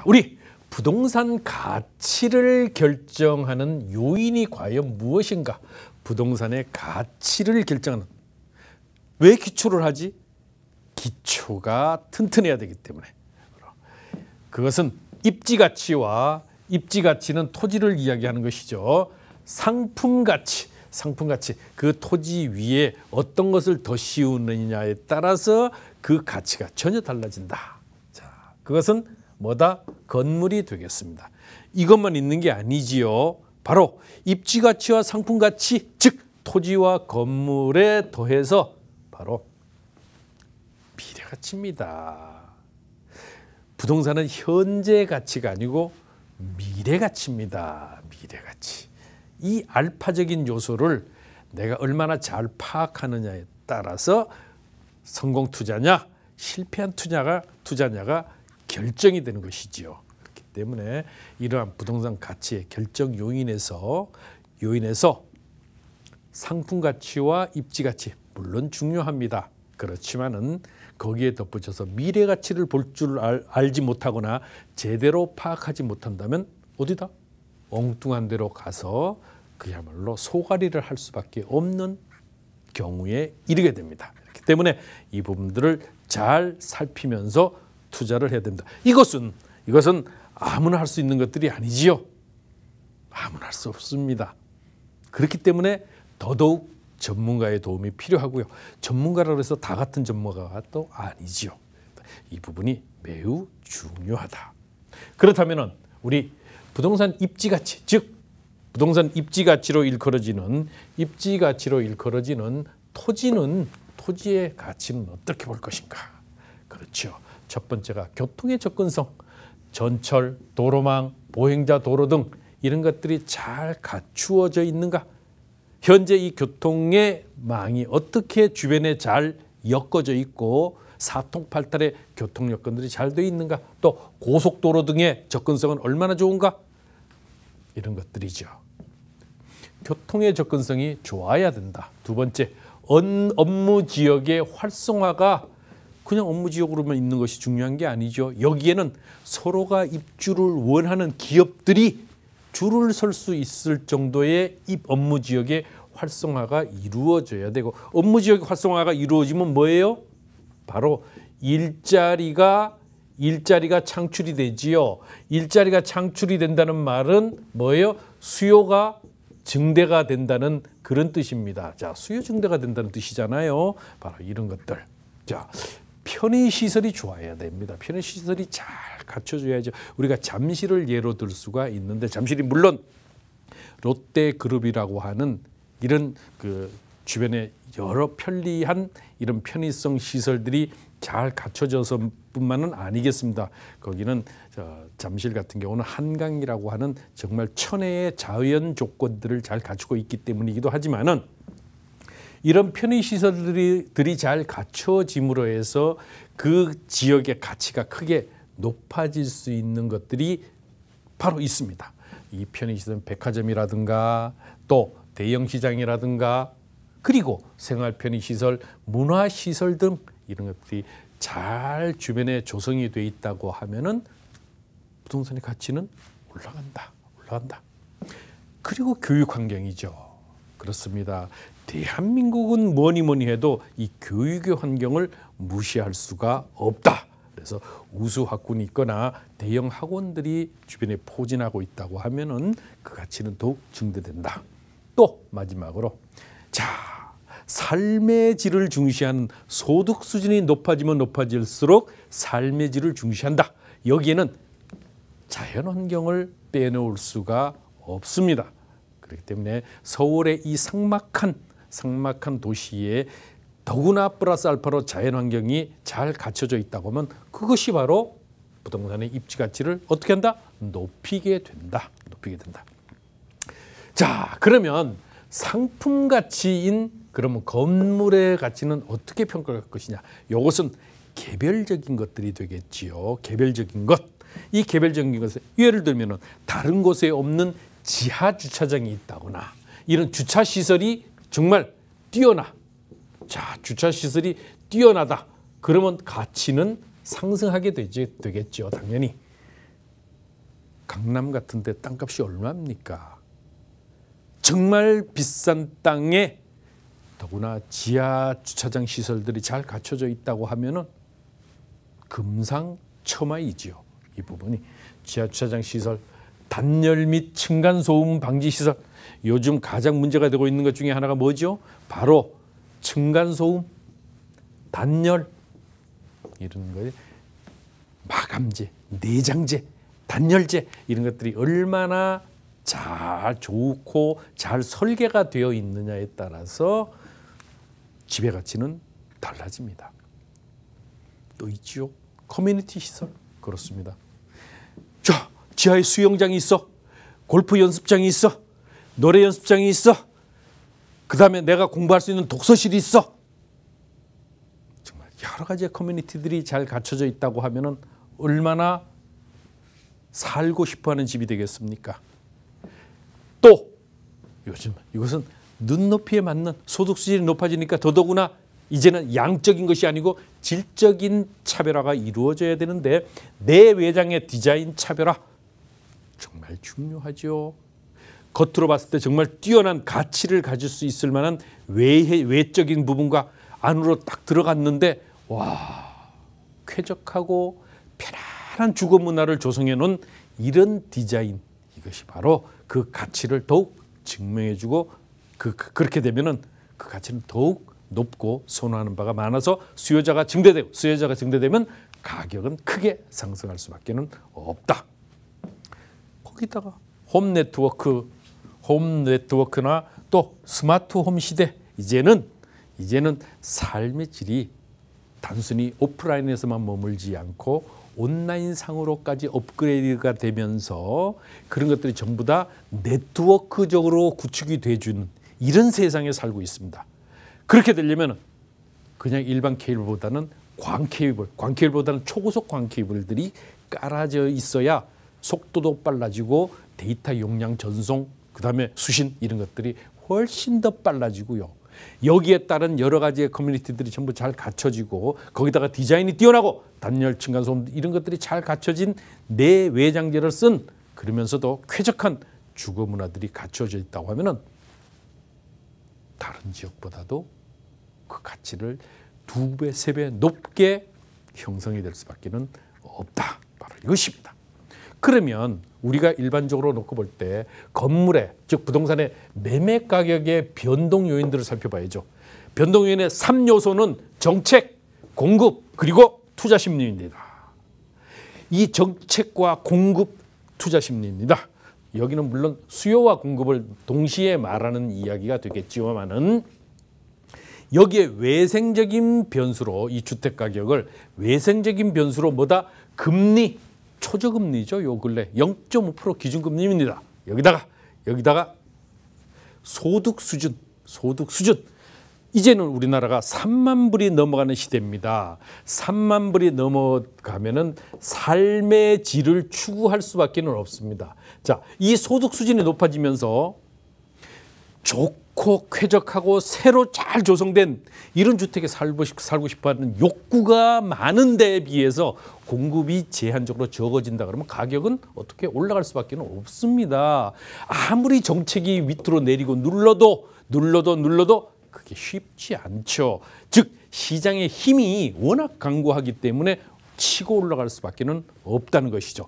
우리 부동산 가치를 결정하는 요인이 과연 무엇인가? 부동산의 가치를 결정하는, 왜 기초를 하지? 기초가 튼튼해야 되기 때문에. 그것은 입지가치와, 입지가치는 토지를 이야기하는 것이죠. 상품가치, 상품가치, 그 토지 위에 어떤 것을 더 씌우느냐에 따라서 그 가치가 전혀 달라진다. 자, 그것은 뭐다? 건물이 되겠습니다. 이것만 있는 게 아니지요. 바로 입지가치와 상품가치, 즉 토지와 건물에 더해서 바로 미래가치입니다. 부동산은 현재 가치가 아니고 미래가치입니다. 미래가치. 이 알파적인 요소를 내가 얼마나 잘 파악하느냐에 따라서 성공 투자냐, 실패한 투자냐가 결정이 되는 것이지요. 그렇기 때문에 이러한 부동산 가치의 결정 요인에서 상품 가치와 입지 가치 물론 중요합니다. 그렇지만은 거기에 덧붙여서 미래 가치를 볼 줄 알지 못하거나 제대로 파악하지 못한다면 어디다? 엉뚱한 데로 가서 그야말로 소가리를 할 수밖에 없는 경우에 이르게 됩니다. 그렇기 때문에 이 부분들을 잘 살피면서 투자를 해야 됩니다. 이것은 아무나 할 수 있는 것들이 아니지요. 아무나 할 수 없습니다. 그렇기 때문에 더더욱 전문가의 도움이 필요하고요. 전문가라고 해서 다 같은 전문가가 또 아니지요. 이 부분이 매우 중요하다. 그렇다면 우리 부동산 입지가치, 즉 부동산 입지가치로 일컬어지는 토지의 가치는 어떻게 볼 것인가? 그렇죠. 첫 번째가 교통의 접근성, 전철, 도로망, 보행자 도로 등 이런 것들이 잘 갖추어져 있는가? 현재 이 교통의 망이 어떻게 주변에 잘 엮어져 있고 사통팔달의 교통 여건들이 잘 되어 있는가? 또 고속도로 등의 접근성은 얼마나 좋은가? 이런 것들이죠. 교통의 접근성이 좋아야 된다. 두 번째, 업무 지역의 활성화가 그냥 업무 지역으로만 있는 것이 중요한 게 아니죠. 여기에는 서로가 입주를 원하는 기업들이 줄을 설 수 있을 정도의 업무 지역의 활성화가 이루어져야 되고, 업무 지역의 활성화가 이루어지면 뭐예요? 바로 일자리가 창출이 되지요. 일자리가 창출이 된다는 말은 뭐예요? 수요가 증대가 된다는 그런 뜻입니다. 자, 수요 증대가 된다는 뜻이잖아요. 바로 이런 것들. 자, 편의시설이 좋아야 됩니다. 편의시설이 잘 갖춰져야죠. 우리가 잠실을 예로 들 수가 있는데, 잠실이 물론 롯데그룹이라고 하는 이런 그 주변에 여러 편리한 이런 편의성 시설들이 잘 갖춰져서 뿐만은 아니겠습니다. 거기는 잠실 같은 경우는 한강이라고 하는 정말 천혜의 자연 조건들을 잘 갖추고 있기 때문이기도 하지만은, 이런 편의시설들이 잘 갖춰짐으로 해서 그 지역의 가치가 크게 높아질 수 있는 것들이 바로 있습니다. 이 편의시설, 백화점이라든가 또 대형시장이라든가 그리고 생활 편의시설, 문화시설 등 이런 것들이 잘 주변에 조성이 돼 있다고 하면은 부동산의 가치는 올라간다. 그리고 교육 환경이죠. 그렇습니다. 대한민국은 뭐니 해도 이 교육의 환경을 무시할 수가 없다. 그래서 우수 학군이 있거나 대형 학원들이 주변에 포진하고 있다고 하면은 그 가치는 더욱 증대된다. 또 마지막으로, 자, 삶의 질을 중시하는, 소득 수준이 높아지면 높아질수록 삶의 질을 중시한다. 여기에는 자연 환경을 빼놓을 수가 없습니다. 그렇기 때문에 서울의 이 삭막한 도시에 더구나 플러스 알파로 자연 환경이 잘 갖춰져 있다고 하면 그것이 바로 부동산의 입지 가치를 어떻게 한다? 높이게 된다. 자, 그러면 상품 가치인, 그러면 건물의 가치는 어떻게 평가할 것이냐? 이것은 개별적인 것들이 되겠지요. 개별적인 것. 이 개별적인 것은 예를 들면 다른 곳에 없는 지하 주차장이 있다거나 이런 주차 시설이 정말 뛰어나. 자, 주차 시설이 뛰어나다. 그러면 가치는 상승하게 되겠죠, 당연히. 강남 같은 데 땅값이 얼마입니까? 정말 비싼 땅에 더구나 지하 주차장 시설들이 잘 갖춰져 있다고 하면은 금상첨화이지요. 이 부분이 지하 주차장 시설, 단열 및 층간 소음 방지 시설. 요즘 가장 문제가 되고 있는 것 중에 하나가 뭐죠? 바로 층간 소음, 단열 이런 거에 마감재, 내장재, 단열재 이런 것들이 얼마나 잘 좋고 잘 설계가 되어 있느냐에 따라서 지배 가치는 달라집니다. 또 있지요. 커뮤니티 시설. 그렇습니다. 자, 지하에 수영장이 있어. 골프 연습장이 있어. 노래 연습장이 있어. 그 다음에 내가 공부할 수 있는 독서실이 있어. 정말 여러 가지의 커뮤니티들이 잘 갖춰져 있다고 하면은 얼마나 살고 싶어하는 집이 되겠습니까? 또 요즘 이것은 눈높이에 맞는 소득 수준이 높아지니까 더더구나 이제는 양적인 것이 아니고 질적인 차별화가 이루어져야 되는데 내외장의 디자인 차별화 정말 중요하죠. 겉으로 봤을 때 정말 뛰어난 가치를 가질 수 있을 만한 외적인 부분과 안으로 딱 들어갔는데 와, 쾌적하고 편안한 주거 문화를 조성해 놓은 이런 디자인, 이것이 바로 그 가치를 더욱 증명해주고 그렇게 되면은 그 가치는 더욱 높고 선호하는 바가 많아서 수요자가 증대되면 가격은 크게 상승할 수밖에 없다. 거기다가 홈 네트워크나 또 스마트 홈 시대, 이제는 삶의 질이 단순히 오프라인에서만 머물지 않고 온라인 상으로까지 업그레이드가 되면서 그런 것들이 전부 다 네트워크적으로 구축이 돼주는 이런 세상에 살고 있습니다. 그렇게 되려면 그냥 일반 케이블보다는 광케이블보다는 초고속 광케이블들이 깔아져 있어야 속도도 빨라지고 데이터 용량 전송, 그다음에 수신 이런 것들이 훨씬 더 빨라지고요. 여기에 따른 여러 가지의 커뮤니티들이 전부 잘 갖춰지고 거기다가 디자인이 뛰어나고 단열, 층간소음 이런 것들이 잘 갖춰진 내외장재를 쓴 그러면서도 쾌적한 주거 문화들이 갖춰져 있다고 하면은 다른 지역보다도 그 가치를 2배, 3배 높게 형성이 될 수밖에 없다. 바로 이것입니다. 그러면 우리가 일반적으로 놓고 볼 때 건물의, 즉 부동산의 매매 가격의 변동 요인들을 살펴봐야죠. 변동 요인의 3요소는 정책, 공급, 그리고 투자 심리입니다. 이 정책과 공급, 투자 심리입니다. 여기는 물론 수요와 공급을 동시에 말하는 이야기가 되겠지만은 여기에 외생적인 변수로 이 주택 가격을 외생적인 변수로 뭐다? 금리, 초저금리죠. 요 근래 0.5% 기준금리입니다. 여기다가 소득 수준. 이제는 우리나라가 3만 불이 넘어가는 시대입니다. 3만 불이 넘어가면은 삶의 질을 추구할 수밖에 없습니다. 자, 이 소득 수준이 높아지면서 좋고 쾌적하고 새로 잘 조성된 이런 주택에 살고 싶어하는 욕구가 많은 데에 비해서 공급이 제한적으로 적어진다 그러면 가격은 어떻게 올라갈 수밖에 없습니다. 아무리 정책이 밑으로 내리고 눌러도 그게 쉽지 않죠. 즉 시장의 힘이 워낙 강고하기 때문에 치고 올라갈 수밖에 없다는 것이죠.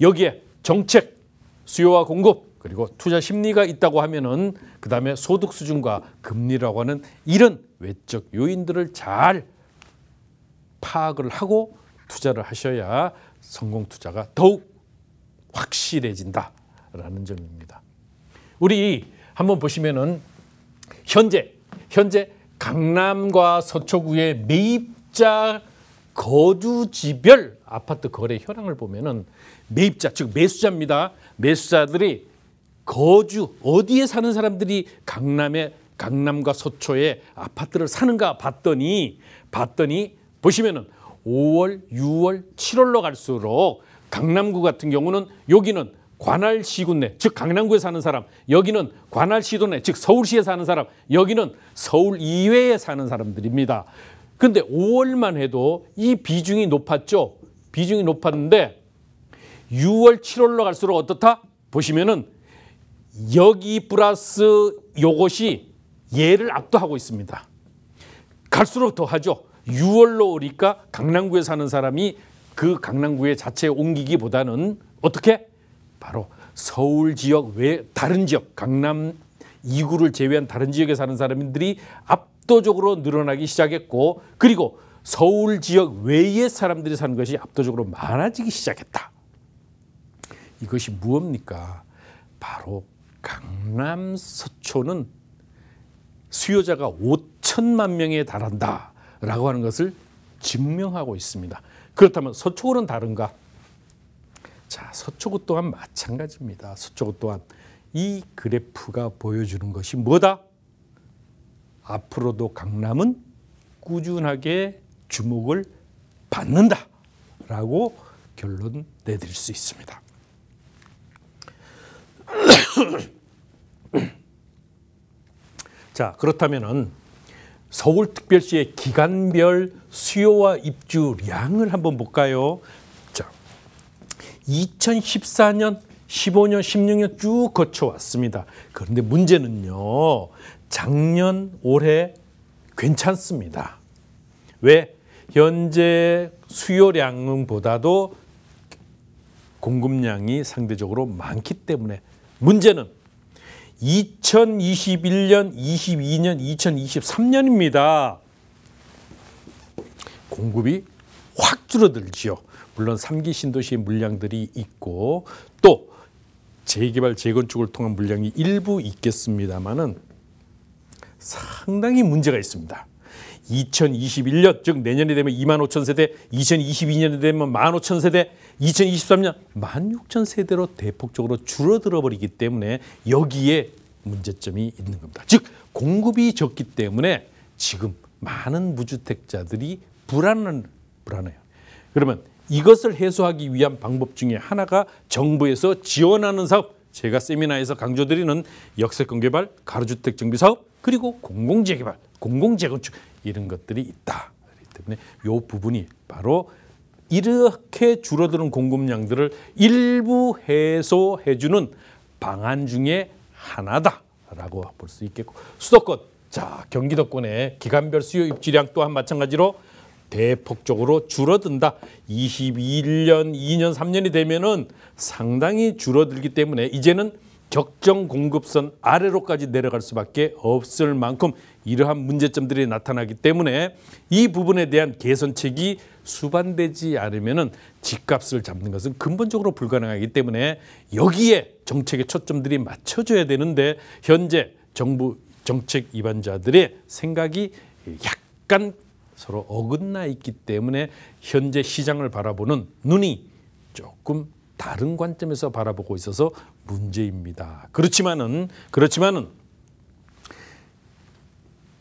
여기에 정책, 수요와 공급, 그리고 투자 심리가 있다고 하면은 그다음에 소득 수준과 금리라고 하는 이런 외적 요인들을 잘 파악을 하고 투자를 하셔야 성공 투자가 더욱 확실해진다라는 점입니다. 우리 한번 보시면은 현재 강남과 서초구의 매입자 거주지별 아파트 거래 현황을 보면은 매입자, 즉 매수자입니다. 매수자들이 거주 어디에 사는 사람들이 강남과 서초에 아파트를 사는가 봤더니 보시면은 5월, 6월, 7월로 갈수록 강남구 같은 경우는 여기는 관할시군 내, 즉 강남구에 사는 사람, 여기는 관할시도 내, 즉 서울시에 사는 사람, 여기는 서울 이외에 사는 사람들입니다. 그런데 5월만 해도 이 비중이 높았죠. 비중이 높았는데 6월, 7월로 갈수록 어떻다? 보시면은 여기 플러스 요것이 얘를 압도하고 있습니다. 갈수록 더하죠. 6월로 오니까 강남구에 사는 사람이 그 강남구에 자체에 옮기기보다는 어떻게? 바로 서울 지역 외 다른 지역, 강남 2구를 제외한 다른 지역에 사는 사람들이 압도적으로 늘어나기 시작했고, 그리고 서울 지역 외의 사람들이 사는 것이 압도적으로 많아지기 시작했다. 이것이 무엇입니까? 바로 강남 서초는 수요자가 5천만 명에 달한다라고 하는 것을 증명하고 있습니다. 그렇다면 서초구는 다른가? 자, 서초구 또한 마찬가지입니다. 서초구 또한 이 그래프가 보여주는 것이 뭐다? 앞으로도 강남은 꾸준하게 주목을 받는다라고 결론 내드릴 수 있습니다. 자, 그렇다면은 서울특별시의 기간별 수요와 입주량을 한번 볼까요? 자, 2014년, 15년, 16년 쭉 거쳐왔습니다. 그런데 문제는요, 작년, 올해 괜찮습니다. 왜? 현재 수요량보다도 공급량이 상대적으로 많기 때문에. 문제는 2021년, 22년, 2023년입니다. 공급이 확 줄어들지요. 물론 3기 신도시의 물량들이 있고 또 재개발, 재건축을 통한 물량이 일부 있겠습니다마는 상당히 문제가 있습니다. 2021년, 즉 내년이 되면 25,000세대, 2022년이 되면 15,000세대, 2023년 16,000세대로 대폭적으로 줄어들어 버리기 때문에 여기에 문제점이 있는 겁니다. 즉 공급이 적기 때문에 지금 많은 무주택자들이 불안해요. 그러면 이것을 해소하기 위한 방법 중에 하나가 정부에서 지원하는 사업, 제가 세미나에서 강조드리는 역세권 개발, 가로주택 정비 사업, 그리고 공공재개발, 공공재건축 이런 것들이 있다. 그렇기 때문에 이 부분이 바로 이렇게 줄어드는 공급량들을 일부 해소해주는 방안 중에 하나다라고 볼 수 있겠고, 수도권, 자 경기도권의 기간별 수요 입주량 또한 마찬가지로 대폭적으로 줄어든다. 21년, 2년, 3년이 되면은 상당히 줄어들기 때문에 이제는 적정 공급선 아래로까지 내려갈 수밖에 없을 만큼 이러한 문제점들이 나타나기 때문에 이 부분에 대한 개선책이 수반되지 않으면은 집값을 잡는 것은 근본적으로 불가능하기 때문에 여기에 정책의 초점들이 맞춰져야 되는데 현재 정부 정책 위반자들의 생각이 약간 서로 어긋나 있기 때문에 현재 시장을 바라보는 눈이 조금 다른 관점에서 바라보고 있어서 문제입니다. 그렇지만은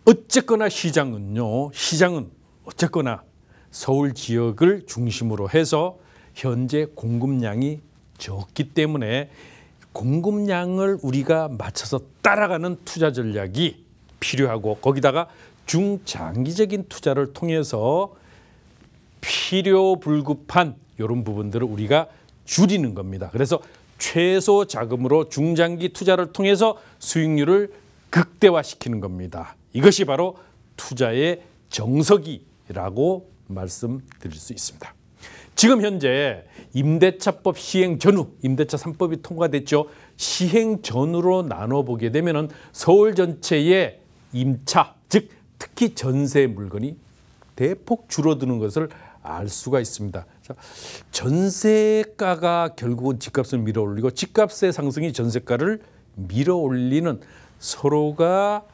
어쨌거나 시장은 어쨌거나 서울 지역을 중심으로 해서 현재 공급량이 적기 때문에 공급량을 우리가 맞춰서 따라가는 투자 전략이 필요하고, 거기다가 중장기적인 투자를 통해서 필요 불급한 이런 부분들을 우리가 줄이는 겁니다. 그래서 최소 자금으로 중장기 투자를 통해서 수익률을 극대화시키는 겁니다. 이것이 바로 투자의 정석이라고 말씀드릴 수 있습니다. 지금 현재 임대차법 시행 전후, 임대차 3법이 통과됐죠. 시행 전후로 나눠보게 되면 서울 전체의 임차, 즉 특히 전세 물건이 대폭 줄어드는 것을 알 수가 있습니다. 전세가가 결국은 집값을 밀어올리고 집값의 상승이 전세가를 밀어올리는, 서로가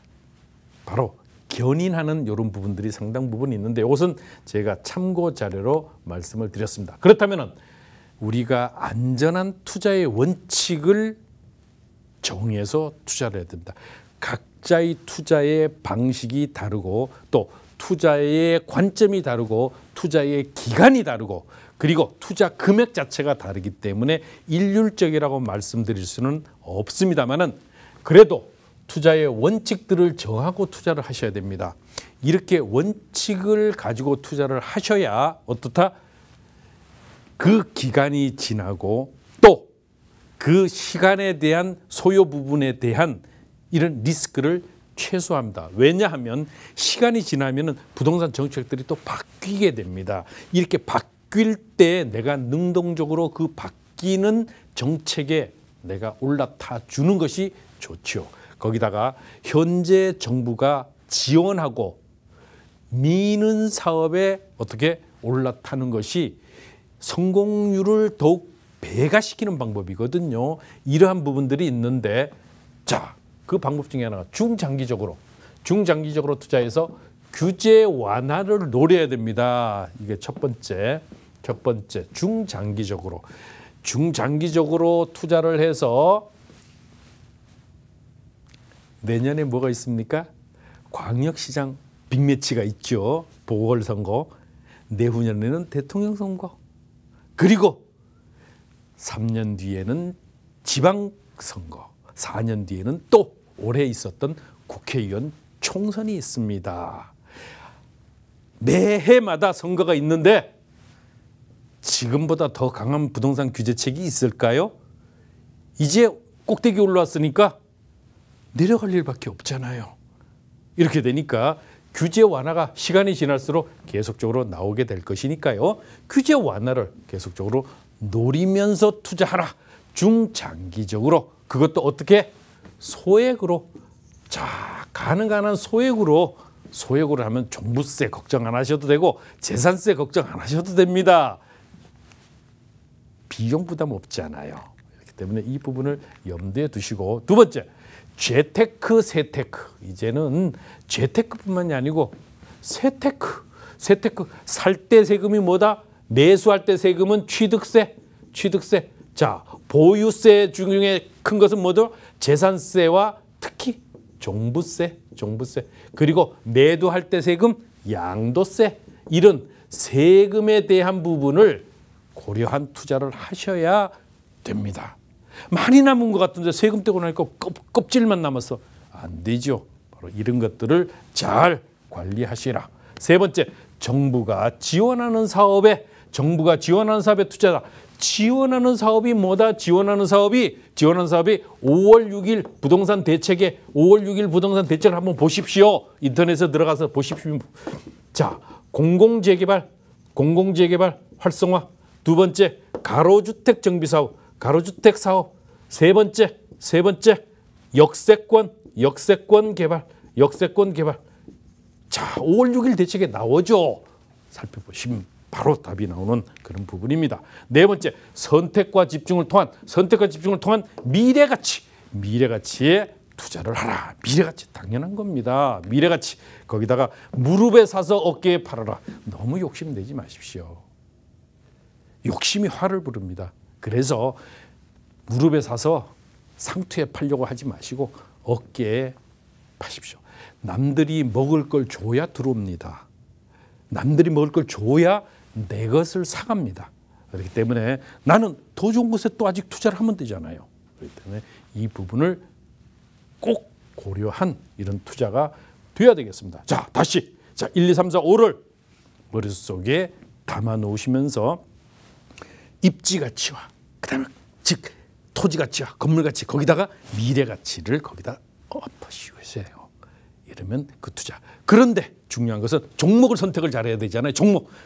바로 견인하는 이런 부분들이 상당 부분 있는데 이것은 제가 참고 자료로 말씀을 드렸습니다. 그렇다면 우리가 안전한 투자의 원칙을 정해서 투자를 해야 된다. 각자의 투자의 방식이 다르고 또 투자의 관점이 다르고 투자의 기간이 다르고 그리고 투자 금액 자체가 다르기 때문에 일률적이라고 말씀드릴 수는 없습니다만은 그래도 투자의 원칙들을 정하고 투자를 하셔야 됩니다. 이렇게 원칙을 가지고 투자를 하셔야 어떻다? 그 기간이 지나고 또 그 시간에 대한 소요 부분에 대한 이런 리스크를 최소화합니다. 왜냐하면 시간이 지나면 부동산 정책들이 또 바뀌게 됩니다. 이렇게 바뀔 때 내가 능동적으로 그 바뀌는 정책에 내가 올라타 주는 것이 좋죠. 거기다가 현재 정부가 지원하고 미는 사업에 어떻게 올라타는 것이 성공률을 더욱 배가시키는 방법이거든요. 이러한 부분들이 있는데 자, 그 방법 중에 하나가 중장기적으로 투자해서 규제 완화를 노려야 됩니다. 이게 첫 번째 중장기적으로 투자를 해서 내년에 뭐가 있습니까? 광역시장 빅매치가 있죠. 보궐선거. 내후년에는 대통령 선거. 그리고 3년 뒤에는 지방선거. 4년 뒤에는 또 올해 있었던 국회의원 총선이 있습니다. 매해마다 선거가 있는데 지금보다 더 강한 부동산 규제책이 있을까요? 이제 꼭대기 올라왔으니까 내려갈 일밖에 없잖아요. 이렇게 되니까 규제 완화가 시간이 지날수록 계속적으로 나오게 될 것이니까요. 규제 완화를 계속적으로 노리면서 투자하라. 중장기적으로 그것도 어떻게? 소액으로. 자, 가능한 한 소액으로 하면 종부세 걱정 안 하셔도 되고 재산세 걱정 안 하셔도 됩니다. 비용 부담 없잖아요. 그렇기 때문에 이 부분을 염두에 두시고 두 번째, 재테크, 세테크. 이제는 재테크뿐만이 아니고 세테크. 살 때 세금이 뭐다? 매수할 때 세금은 취득세. 자, 보유세 중에 큰 것은 뭐죠? 재산세와 특히 종부세. 그리고 매도할 때 세금, 양도세. 이런 세금에 대한 부분을 고려한 투자를 하셔야 됩니다. 많이 남은 것 같은데 세금 떼고 나니까 껍질만 남았어. 안 되죠. 바로 이런 것들을 잘 관리하시라. 세 번째, 정부가 지원하는 사업에 투자다. 지원하는 사업이 뭐다? 지원하는 사업이 5월 6일 부동산 대책에 5월 6일 부동산 대책을 한번 보십시오. 인터넷에 들어가서 보십시오. 자, 공공재개발 활성화. 두 번째, 가로주택 정비 사업, 가로주택 사업. 세 번째, 역세권 개발. 자, 5월 6일 대책에 나오죠. 살펴보시면 바로 답이 나오는 그런 부분입니다. 네 번째, 선택과 집중을 통한 미래가치에 투자를 하라. 미래가치 당연한 겁니다. 미래가치. 거기다가 무릎에 사서 어깨에 팔아라. 너무 욕심내지 마십시오. 욕심이 화를 부릅니다. 그래서 무릎에 사서 상투에 팔려고 하지 마시고 어깨에 파십시오. 남들이 먹을 걸 줘야 들어옵니다. 남들이 먹을 걸 줘야 내 것을 사갑니다. 그렇기 때문에 나는 더 좋은 곳에 또 아직 투자를 하면 되잖아요. 그렇기 때문에 이 부분을 꼭 고려한 이런 투자가 돼야 되겠습니다. 자, 다시 1, 2, 3, 4, 5를 머릿속에 담아 놓으시면서 입지 가치와 그다음에 즉 토지 가치와 건물 가치 거기다가 미래 가치를 거기다 엎으시오세요. 이러면 그 투자. 그런데 중요한 것은 종목을 선택을 잘해야 되잖아요.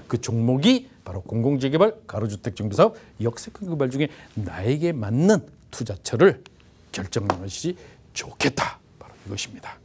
그 종목이 바로 공공재개발, 가로주택 정비사업, 역세권 개발 중에 나에게 맞는 투자처를 결정하시기 좋겠다. 바로 이것입니다.